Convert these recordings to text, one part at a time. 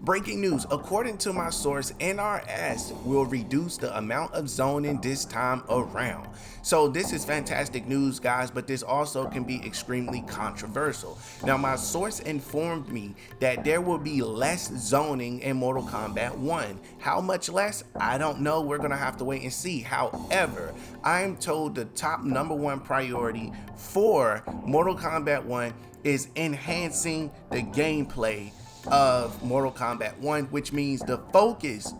Breaking news, according to my source, NRS will reduce the amount of zoning this time around. So this is fantastic news, guys, but this also can be extremely controversial. Now, my source informed me that there will be less zoning in Mortal Kombat 1. How much less? I don't know. We're gonna have to wait and see. However, I am told the top #1 priority for Mortal Kombat 1 is enhancing the gameplay of Mortal Kombat 1, which means the focus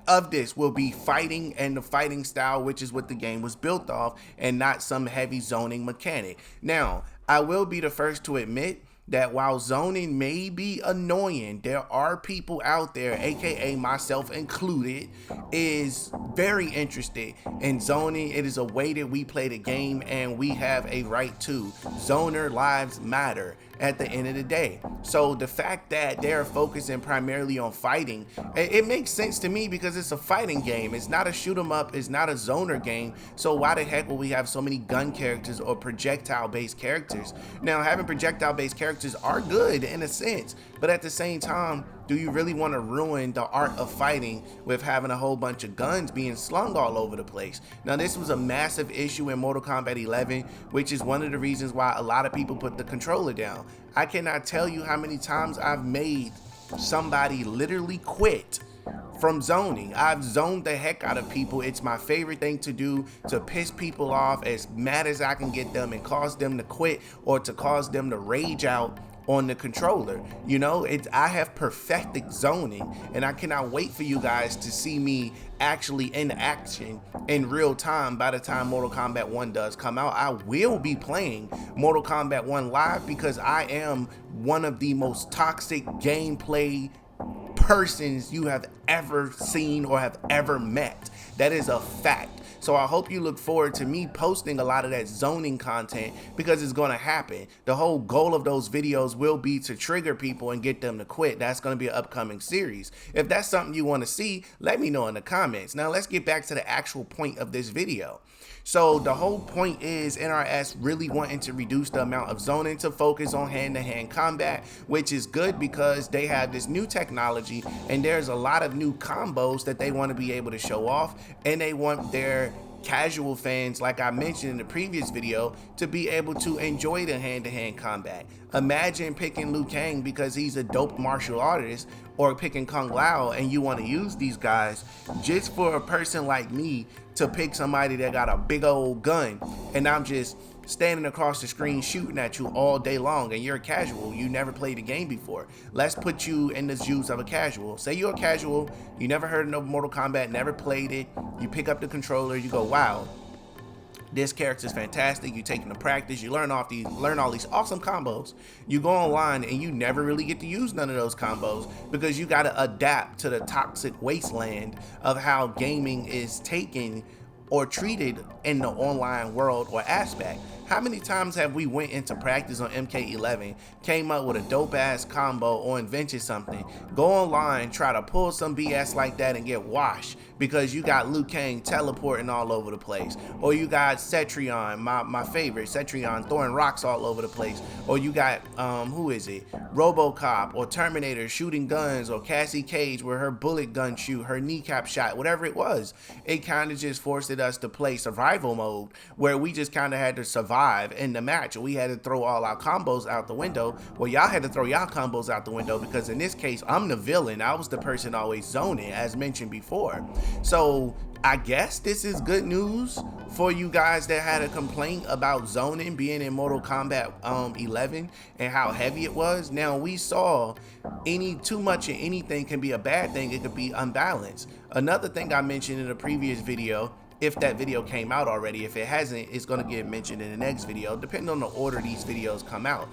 of this will be fighting and the fighting style, which is what the game was built off, and not some heavy zoning mechanic. Now, I will be the first to admit that while zoning may be annoying, there are people out there, aka myself included, is very interested in zoning. It is a way that we play the game, and we have a right to. Zoner lives matter at the end of the day. So the fact that they're focusing primarily on fighting, it makes sense to me because it's a fighting game. It's not a shoot 'em up, it's not a zoner game. So why the heck will we have so many gun characters or projectile based characters? Now, having projectile based characters are good in a sense, but at the same time, do you really want to ruin the art of fighting with having a whole bunch of guns being slung all over the place? Now, this was a massive issue in Mortal Kombat 11, which is one of the reasons why a lot of people put the controller down. I cannot tell you how many times I've made somebody literally quit from zoning. I've zoned the heck out of people. It's my favorite thing to do, to piss people off as mad as I can get them and cause them to quit or to cause them to rage out on the controller. You know, I have perfected zoning, and I cannot wait for you guys to see me actually in action in real time. By the time Mortal Kombat 1 does come out, I will be playing Mortal Kombat 1 live because I am one of the most toxic gameplay persons you have ever seen or have ever met. That is a fact. So I hope you look forward to me posting a lot of that zoning content, because it's going to happen. The whole goal of those videos will be to trigger people and get them to quit. That's going to be an upcoming series. If that's something you want to see, let me know in the comments. Now let's get back to the actual point of this video. So the whole point is NRS really wanting to reduce the amount of zoning to focus on hand-to-hand combat, which is good because they have this new technology and there's a lot of new combos that they want to be able to show off, and they want their casual fans, like I mentioned in the previous video, to be able to enjoy the hand-to-hand combat. Imagine picking Liu Kang because he's a dope martial artist, or picking Kung Lao and you want to use these guys, just for a person like me to pick somebody that got a big old gun and I'm just standing across the screen shooting at you all day long, and you're a casual, you never played the game before. Let's put you in the shoes of a casual. Say you're a casual, you never heard of Mortal Kombat, never played it, you pick up the controller, you go, wow, this character is fantastic. You take them to practice, you learn all these awesome combos. You go online and you never really get to use none of those combos because you got to adapt to the toxic wasteland of how gaming is taken or treated in the online world or aspect. How many times have we went into practice on MK11, came up with a dope ass combo or invented something, go online, try to pull some BS like that and get washed because you got Liu Kang teleporting all over the place, or you got Cetrion, my favorite, Cetrion throwing rocks all over the place, or you got, who is it, RoboCop or Terminator shooting guns, or Cassie Cage where her bullet gun shoot, her kneecap shot, whatever it was. It kind of just forced us to play survival mode where we just kind of had to survive in the match. We had to throw all our combos out the window. Well, y'all had to throw y'all combos out the window because in this case, I'm the villain. I was the person always zoning, as mentioned before. So I guess this is good news for you guys that had a complaint about zoning being in Mortal Kombat 11 and how heavy it was. Now we saw too much of anything can be a bad thing. It could be unbalanced. Another thing I mentioned in a previous video, if that video came out already, if it hasn't, it's going to get mentioned in the next video, depending on the order these videos come out.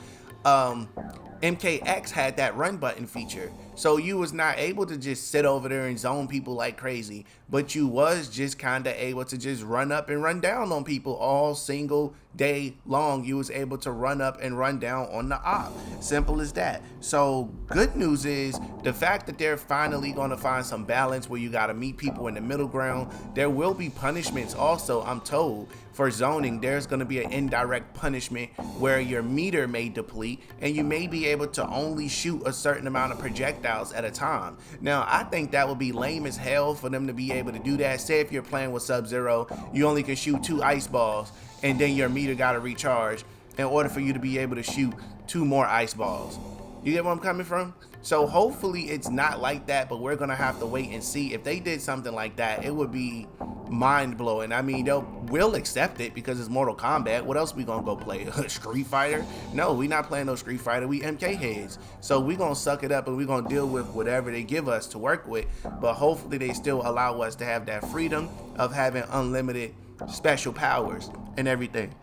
MKX had that run button feature, so you was not able to just sit over there and zone people like crazy, but you was just kind of able to just run up and run down on people all single day long. You was able to run up and run down on the op. Simple as that. So good news is the fact that they're finally going to find some balance where you got to meet people in the middle ground. There will be punishments also, I'm told, for zoning. There's going to be an indirect punishment where your meter may deplete and you may be be able to only shoot a certain amount of projectiles at a time. Now, I think that would be lame as hell for them to be able to do that. Say if you're playing with Sub-Zero, you only can shoot 2 ice balls, and then your meter gotta recharge in order for you to be able to shoot 2 more ice balls. You get where I'm coming from? So hopefully it's not like that, but we're gonna have to wait and see. If they did something like that, it would be mind-blowing. I mean, we'll accept it because it's Mortal Kombat. What else we gonna go play? Street Fighter? No, we not playing no Street Fighter. We MK heads. So we gonna suck it up and we gonna deal with whatever they give us to work with. But hopefully they still allow us to have that freedom of having unlimited special powers and everything.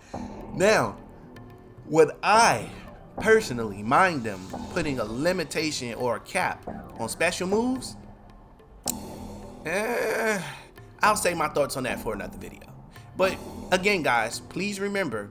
Now, would I personally mind them putting a limitation or a cap on special moves? I'll save my thoughts on that for another video. But again, guys, please remember,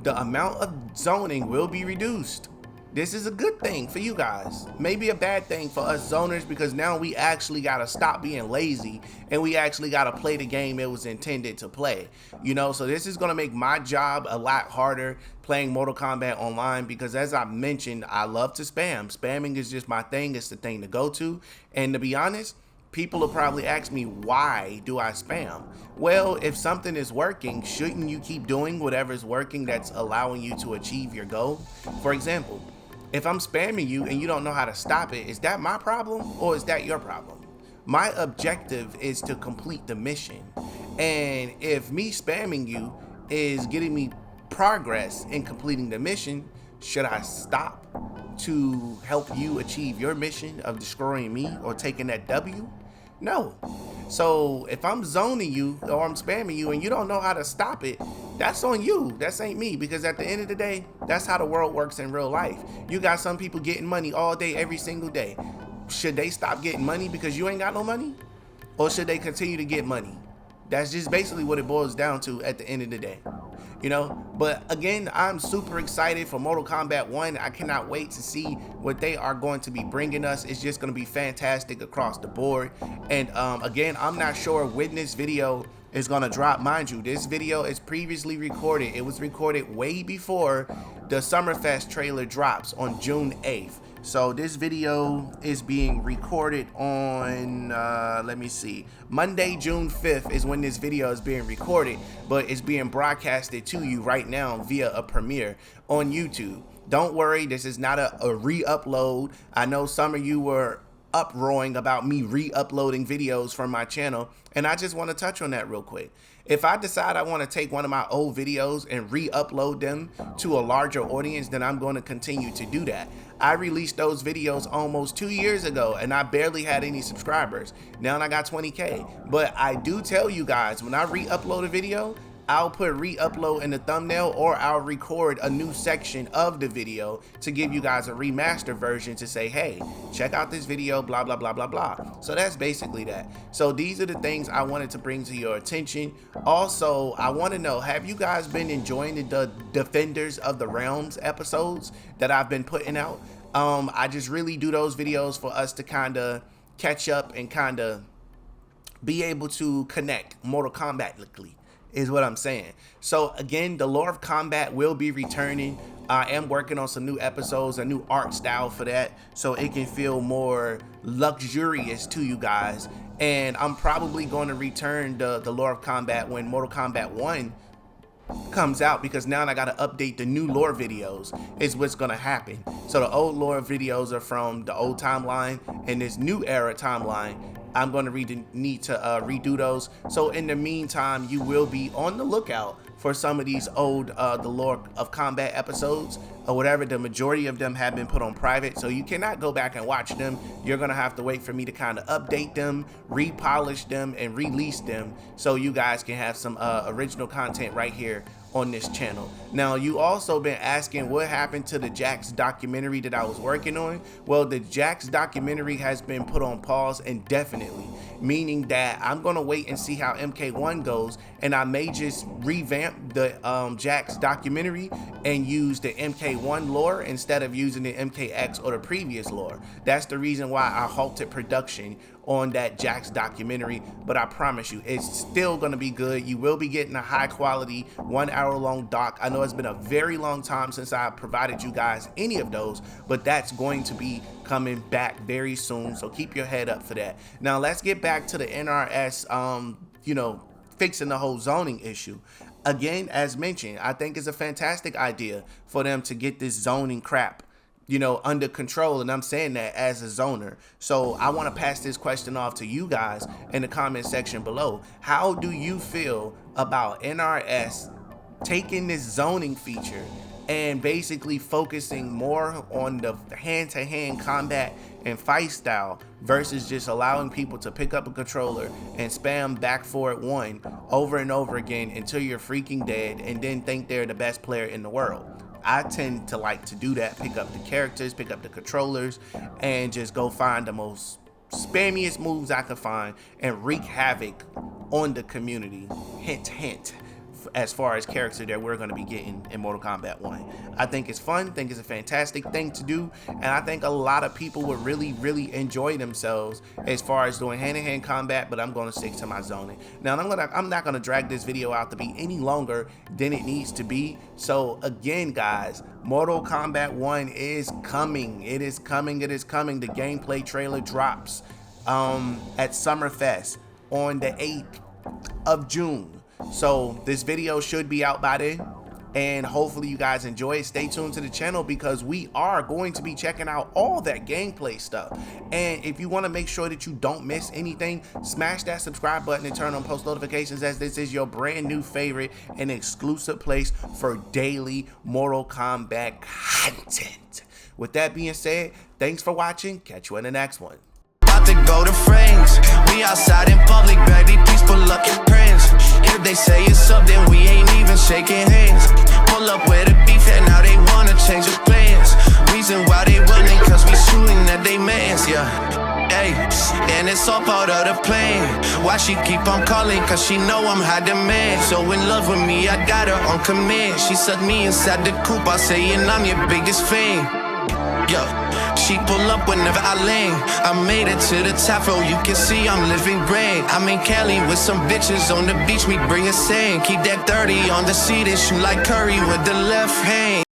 the amount of zoning will be reduced. This is a good thing for you guys. Maybe a bad thing for us zoners, because now we actually gotta stop being lazy and we actually gotta play the game it was intended to play. You know, so this is gonna make my job a lot harder playing Mortal Kombat online, because as I mentioned, I love to spam. Spamming is just my thing. It's the thing to go to. And to be honest, people will probably ask me, why do I spam? Well, if something is working, shouldn't you keep doing whatever is working that's allowing you to achieve your goal? For example, if I'm spamming you and you don't know how to stop it, is that my problem or is that your problem? My objective is to complete the mission. And if me spamming you is getting me progress in completing the mission, should I stop to help you achieve your mission of destroying me or taking that W? No. So if I'm zoning you or I'm spamming you and you don't know how to stop it, that's on you. That ain't me, because at the end of the day, that's how the world works in real life. You got some people getting money all day, every single day. Should they stop getting money because you ain't got no money? Or should they continue to get money? That's just basically what it boils down to at the end of the day. You know, but again, I'm super excited for Mortal Kombat 1. I cannot wait to see what they are going to be bringing us. It's just going to be fantastic across the board. And again, I'm not sure when this video is going to drop. Mind you, this video is previously recorded. It was recorded way before the Summerfest trailer drops on June 8th. So this video is being recorded on, let me see, Monday, June 5th is when this video is being recorded, but it's being broadcasted to you right now via a premiere on YouTube. Don't worry, this is not a re-upload. I know some of you were uproaring about me re-uploading videos from my channel, and I just want to touch on that real quick. If I decide I want to take one of my old videos and re-upload them to a larger audience, then I'm going to continue to do that. I released those videos almost 2 years ago and I barely had any subscribers. Now I got 20K. But I do tell you guys, when I re-upload a video, I'll put re-upload in the thumbnail, or I'll record a new section of the video to give you guys a remastered version to say, hey, check out this video, blah, blah, blah, blah, blah. So that's basically that. So these are the things I wanted to bring to your attention. Also, I want to know, have you guys been enjoying the Defenders of the Realms episodes that I've been putting out? I just really do those videos for us to kind of catch up and kind of be able to connect Mortal Kombat-ly. Is what I'm saying. So again, the Lore of Combat will be returning. I am working on some new episodes, a new art style for that, so it can feel more luxurious to you guys. And I'm probably going to return the Lore of Combat when Mortal Kombat 1 comes out, because now I got to update the new lore videos is what's going to happen. So the old lore videos are from the old timeline, and this new era timeline, I'm going to need to redo those. So in the meantime, you will be on the lookout for some of these old the Lore of Combat episodes or whatever. The majority of them have been put on private, so you cannot go back and watch them. You're gonna have to wait for me to kind of update them, repolish them, and release them so you guys can have some original content right here on this channel. Now, you also been asking what happened to the Jax documentary that I was working on. Well, the Jax documentary has been put on pause indefinitely, meaning that I'm gonna wait and see how MK1 goes, and I may just revamp the Jax documentary and use the MK1 lore instead of using the MKX or the previous lore. That's the reason why I halted production on that Jax documentary, but I promise you it's still going to be good. You will be getting a high quality 1 hour long doc. I know it's been a very long time since I provided you guys any of those, but that's going to be coming back very soon, so keep your head up for that. Now let's get back to the NRS fixing the whole zoning issue. Again, as mentioned, I think it's a fantastic idea for them to get this zoning crap under control, and I'm saying that as a zoner. So I want to pass this question off to you guys in the comment section below. How do you feel about NRS taking this zoning feature and basically focusing more on the hand-to-hand combat and fight style versus just allowing people to pick up a controller and spam back forward 1 over and over again until you're freaking dead and then think they're the best player in the world? I tend to like to do that, pick up the characters, pick up the controllers, and just go find the most spammiest moves I can find and wreak havoc on the community. Hint, hint. As far as character that we're going to be getting in Mortal Kombat 1. I think it's fun, I think it's a fantastic thing to do, and I think a lot of people would really enjoy themselves as far as doing hand-to-hand combat, but I'm going to stick to my zoning. Now I'm not going to drag this video out to be any longer than it needs to be. So again, guys, Mortal Kombat 1 is coming. It is coming. The gameplay trailer drops at Summerfest on the 8th of June. So this video should be out by then, and hopefully you guys enjoy it. Stay tuned to the channel because we are going to be checking out all that gameplay stuff. And if you want to make sure that you don't miss anything, smash that subscribe button and turn on post notifications, as this is your brand new favorite and exclusive place for daily Mortal Kombat content. With that being said, thanks for watching. Catch you in the next one. To go to friends, we outside in public, baby, please pull up your prints. If they say it's up, then we ain't even shaking hands. Pull up with a beef and now they wanna change the plans. Reason why they running, cause we shooting at they mans, yeah. Hey, and it's all part of the plan. Why she keep on calling, cause she know I'm high demand. So in love with me, I got her on command. She sucked me inside the coupe, I saying I'm your biggest fan. Yo, she pull up whenever I land. I made it to the top row, you can see I'm living grand. I'm in Cali with some bitches on the beach, me bringing sand. Keep that 30 on the seat and shoot like Curry with the left hand.